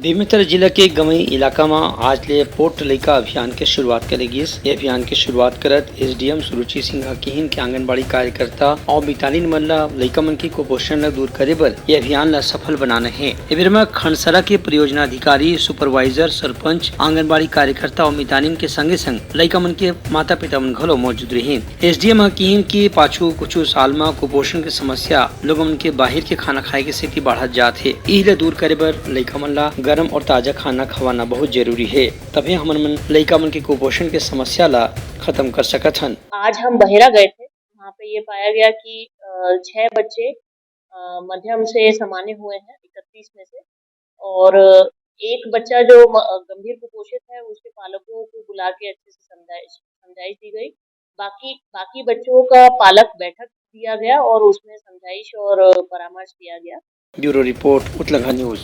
बेमेतरा जिला के गवई इलाका में आज ले पोट लइका अभियान के शुरुआत करे गिस। ये अभियान के शुरुआत करत एसडीएम सुरुचि सिंह हकीन के आंगनबाड़ी कार्यकर्ता और मितानिन मन ला लइका मन की कुपोषण ला दूर करे बर ये अभियान ला सफल बनाना है। एबर में खंडसरा के परियोजना अधिकारी, सुपरवाइजर, सरपंच, आंगनबाड़ी कार्यकर्ता और मितानिन के संगे संग लइका मन के माता पिता मन घलो मौजूद रहे। एसडीएम हकीन के पाछू कुछ साल में कुपोषण की समस्या लोगों मन के बाहर के खाना खाए के स्थिति बढ़त जात है। इला दूर करे बर लइका मन ला गरम और ताजा खाना खवाना बहुत जरूरी है, तभी हमन मन लइका मन के कुपोषण के समस्या ला खत्म कर सकत हन। आज हम बहेरा गए थे, वहाँ पे ये पाया गया कि 6 बच्चे मध्यम से सामान्य हुए हैं 31 में से, और एक बच्चा जो गंभीर कुपोषित है उसके पालकों को बुला के अच्छे से समझाइश दी गई। बाकी बच्चों का पालक बैठक दिया गया और उसमें समझाइश और परामर्श दिया गया। ब्यूरो रिपोर्ट, उत्तलंघा न्यूज।